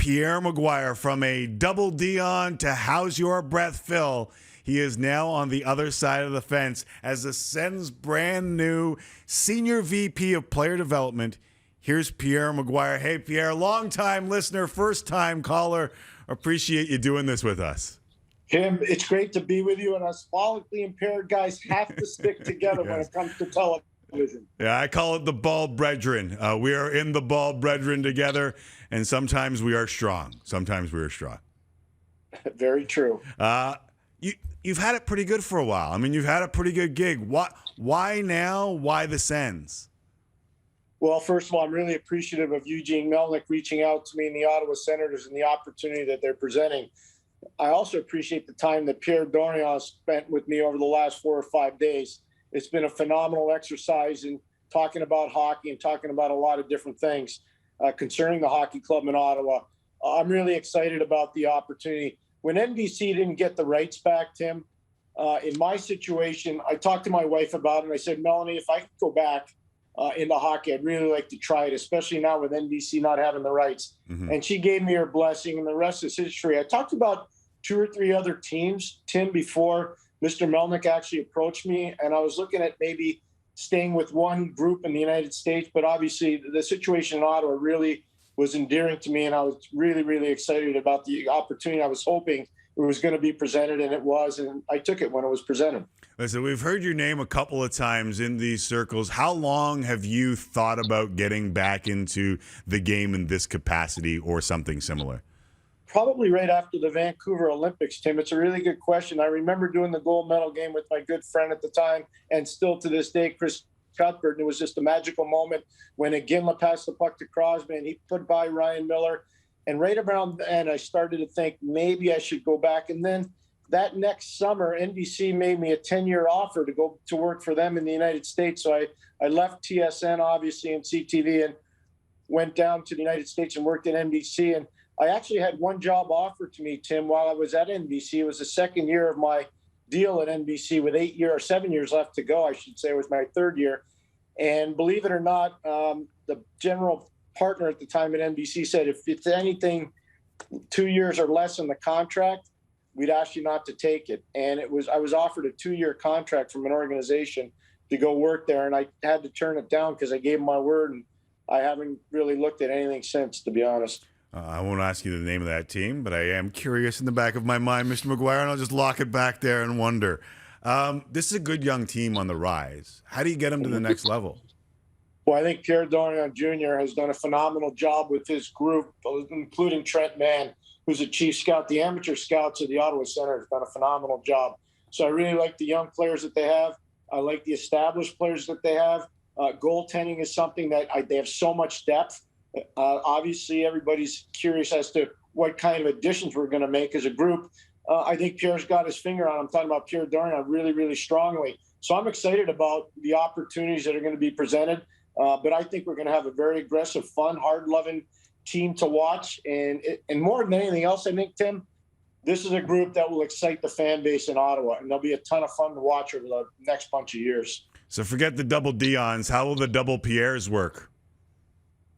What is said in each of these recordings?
Pierre McGuire, from a double Dion to How's Your Breath Phil. He is now on the other side of the fence as the Sens' brand new Senior VP of Player Development. Here's Pierre McGuire. Hey, Pierre, long-time listener, first-time caller. Appreciate you doing this with us. Tim, it's great to be with you, and us follically impaired guys have to stick together when it comes to television. Yeah, I call it the bald brethren. We are in the bald brethren together, and sometimes we are strong. Sometimes we are strong. Very true. You've had it pretty good for a while. I mean, you've had a pretty good gig. Why now? Why the Sens? Well, first of all, I'm really appreciative of Eugene Melnick reaching out to me and the Ottawa Senators and the opportunity that they're presenting. I also appreciate the time that Pierre Returned spent with me over the last 4 or 5 days. It's been a phenomenal exercise in talking about hockey and talking about a lot of different things concerning the hockey club in Ottawa. I'm really excited about the opportunity. When NBC didn't get the rights back, Tim, in my situation, I talked to my wife about it, and I said, Melanie, if I could go back into hockey, I'd really like to try it, especially now with NBC not having the rights. Mm-hmm. And she gave me her blessing, and the rest is history. I talked about 2 or 3 other teams, Tim, before Mr. Melnick actually approached me, and I was looking at maybe staying with one group in the United States, but obviously the situation in Ottawa really was endearing to me, and I was really, really excited about the opportunity. I was hoping it was going to be presented, and it was, and I took it when it was presented. Listen, we've heard your name a couple of times in these circles. How long have you thought about getting back into the game in this capacity or something similar? Probably right after the Vancouver Olympics, Tim. It's a really good question. I remember doing the gold medal game with my good friend at the time, and still to this day, Chris Cuthbert. And it was just a magical moment when Iginla passed the puck to Crosby, and he put by Ryan Miller. And right around then, I started to think maybe I should go back. And then that next summer, NBC made me a 10-year offer to go to work for them in the United States. So I left TSN, obviously, and CTV, and went down to the United States and worked at NBC. And I actually had one job offered to me, Tim, while I was at NBC. It was the second year of my deal at NBC with 7 years left to go, I should say. It was my third year. And believe it or not, the general partner at the time at NBC said, if it's anything 2 years or less in the contract, we'd ask you not to take it. And I was offered a 2-year contract from an organization to go work there, and I had to turn it down because I gave them my word, and I haven't really looked at anything since, to be honest. I won't ask you the name of that team, but I am curious in the back of my mind, Mr. McGuire, and I'll just lock it back there and wonder. This is a good young team on the rise. How do you get them to the next level? Well, I think Pierre Returned Jr. has done a phenomenal job with his group, including Trent Mann, who's a chief scout. The amateur scouts of the Ottawa Senators have done a phenomenal job. So I really like the young players that they have. I like the established players that they have. Goaltending is something that they have so much depth. Obviously, everybody's curious as to what kind of additions we're going to make as a group. I think Pierre's got his finger on it. I'm talking about Pierre Returned really, really strongly. So I'm excited about the opportunities that are going to be presented. But I think we're going to have a very aggressive, fun, hard-loving team to watch. And more than anything else, I think, Tim, this is a group that will excite the fan base in Ottawa. And there'll be a ton of fun to watch over the next bunch of years. So forget the double Dions. How will the double Pierres work?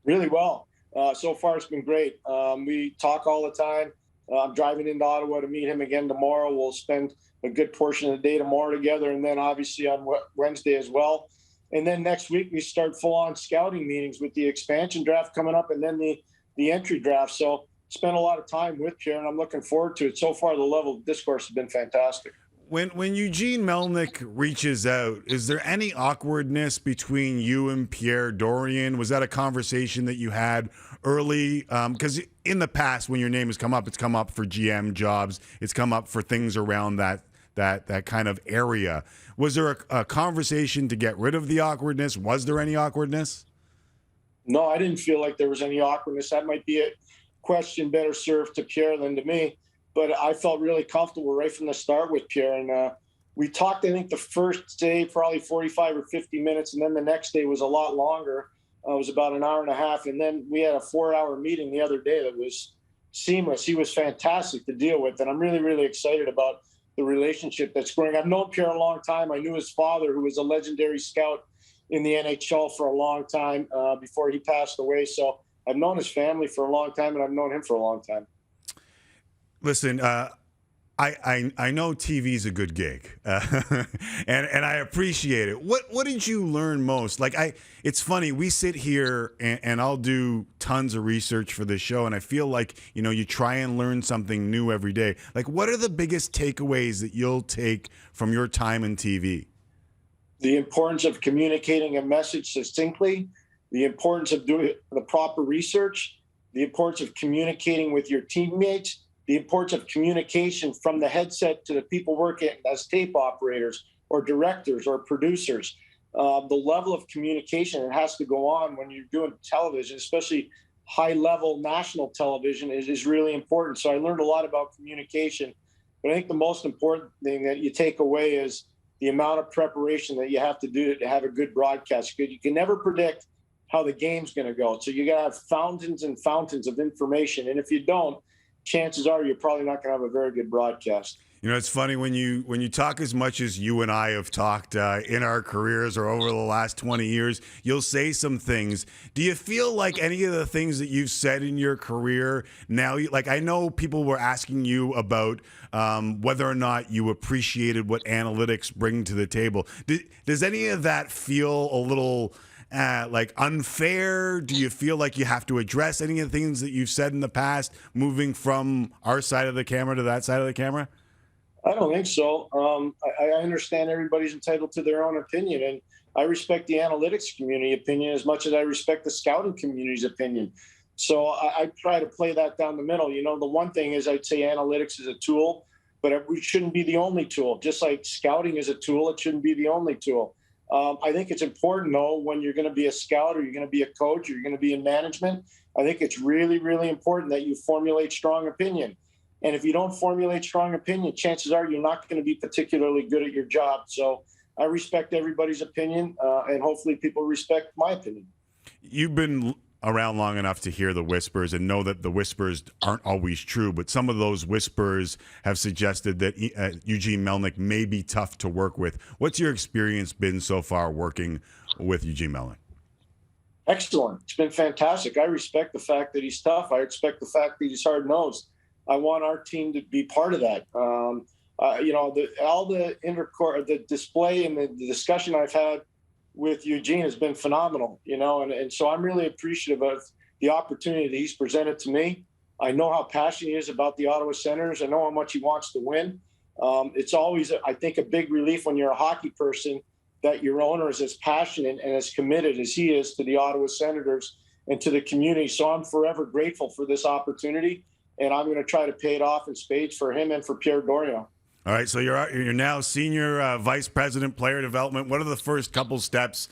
Really well. So far, it's been great. We talk all the time. I'm driving into Ottawa to meet him again tomorrow. We'll spend a good portion of the day tomorrow together, and then obviously on Wednesday as well. And then next week, we start full-on scouting meetings with the expansion draft coming up and then the entry draft. So spent a lot of time with Pierre, and I'm looking forward to it. So far, the level of discourse has been fantastic. When Eugene Melnick reaches out, is there any awkwardness between you and Pierre Returned? Was that a conversation that you had early? Because in the past, when your name has come up, it's come up for GM jobs. It's come up for things around that kind of area. Was there a conversation to get rid of the awkwardness? Was there any awkwardness? No, I didn't feel like there was any awkwardness. That might be a question better served to Pierre than to me. But I felt really comfortable right from the start with Pierre. And we talked, I think, the first day probably 45 or 50 minutes. And then the next day was a lot longer. It was about an hour and a half. And then we had a 4-hour meeting the other day that was seamless. He was fantastic to deal with. And I'm really, really excited about the relationship that's growing. I've known Pierre a long time. I knew his father, who was a legendary scout in the NHL for a long time before he passed away. So I've known his family for a long time, and I've known him for a long time. Listen, I know TV's a good gig, and I appreciate it. What did you learn most? It's funny. We sit here and I'll do tons of research for this show, and I feel like you try and learn something new every day. Like, what are the biggest takeaways that you'll take from your time in TV? The importance of communicating a message succinctly, the importance of doing the proper research, the importance of communicating with your teammates, the importance of communication from the headset to the people working as tape operators or directors or producers. The level of communication that has to go on when you're doing television, especially high-level national television, is really important. So I learned a lot about communication. But I think the most important thing that you take away is the amount of preparation that you have to do to have a good broadcast. You can never predict how the game's going to go. So you got to have fountains and fountains of information. And if you don't, chances are you're probably not going to have a very good broadcast. It's funny when you talk as much as you and I have talked in our careers or over the last 20 years, you'll say some things. Do you feel like any of the things that you've said in your career now, like I know people were asking you about whether or not you appreciated what analytics bring to the table. Does any of that feel a little like unfair? Do you feel like you have to address any of the things that you've said in the past, moving from our side of the camera to that side of the camera? I don't think so. I understand everybody's entitled to their own opinion, and I respect the analytics community opinion as much as I respect the scouting community's opinion. So I try to play that down the middle. The one thing is I'd say analytics is a tool, but it shouldn't be the only tool. Just like scouting is a tool, it shouldn't be the only tool. I think it's important, though, when you're going to be a scout or you're going to be a coach or you're going to be in management, I think it's really, really important that you formulate strong opinion. And if you don't formulate strong opinion, chances are you're not going to be particularly good at your job. So I respect everybody's opinion, and hopefully people respect my opinion. You've been around long enough to hear the whispers and know that the whispers aren't always true, but some of those whispers have suggested that Eugene Melnick may be tough to work with. What's your experience been so far working with Eugene Melnick? Excellent. It's been fantastic. I respect the fact that he's tough. I respect the fact that he's hard-nosed. I want our team to be part of that. The display and the discussion I've had with Eugene has been phenomenal, and so I'm really appreciative of the opportunity that he's presented to me. I know how passionate he is about the Ottawa Senators. I know how much he wants to win. It's always, I think, a big relief when you're a hockey person that your owner is as passionate and as committed as he is to the Ottawa Senators and to the community. So I'm forever grateful for this opportunity, and I'm going to try to pay it off in spades for him and for Pierre Dorion. All right, so you're now senior vice president, player development. What are the first couple steps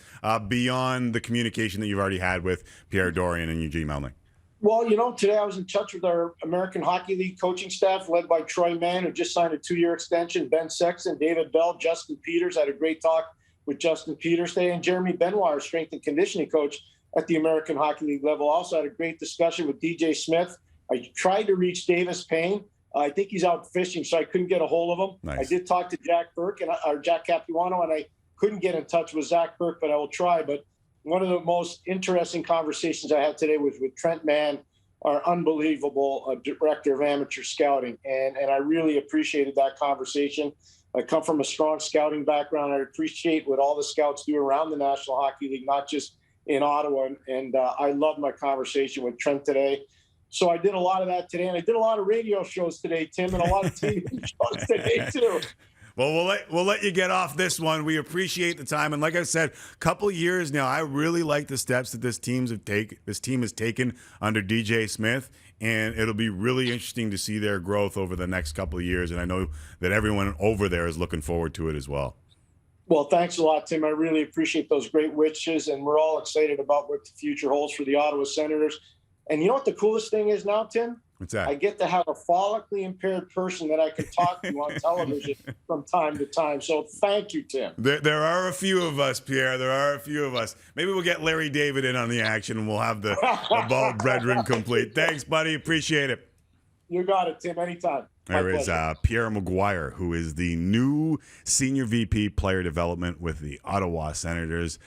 beyond the communication that you've already had with Pierre Dorion and Eugene Melnick? Well, today I was in touch with our American Hockey League coaching staff led by Troy Mann, who just signed a 2-year extension, Ben Sexton, David Bell, Justin Peters. I had a great talk with Justin Peters today, and Jeremy Benoit, our strength and conditioning coach at the American Hockey League level. Also had a great discussion with DJ Smith. I tried to reach Davis Payne. I think he's out fishing, so I couldn't get a hold of him. Nice. I did talk to Jack Burke or Jack Capuano, and I couldn't get in touch with Zach Burke, but I will try. But one of the most interesting conversations I had today was with Trent Mann, our unbelievable director of amateur scouting, and I really appreciated that conversation. I come from a strong scouting background. I appreciate what all the scouts do around the National Hockey League, not just in Ottawa, and I loved my conversation with Trent today. So I did a lot of that today, and I did a lot of radio shows today, Tim, and a lot of TV shows today, too. Well, we'll let you get off this one. We appreciate the time, and like I said, a couple years now, I really like the steps that this team has taken under DJ Smith, and it'll be really interesting to see their growth over the next couple of years, and I know that everyone over there is looking forward to it as well. Well, thanks a lot, Tim. I really appreciate those great wishes, and we're all excited about what the future holds for the Ottawa Senators. And you know what the coolest thing is now, Tim? What's that? I get to have a follically impaired person that I can talk to on television from time to time. So thank you, Tim. There are a few of us, Pierre. There are a few of us. Maybe we'll get Larry David in on the action, and we'll have the bald brethren complete. Thanks, buddy. Appreciate it. You got it, Tim. Anytime. There is Pierre McGuire, who is the new Senior VP Player Development with the Ottawa Senators.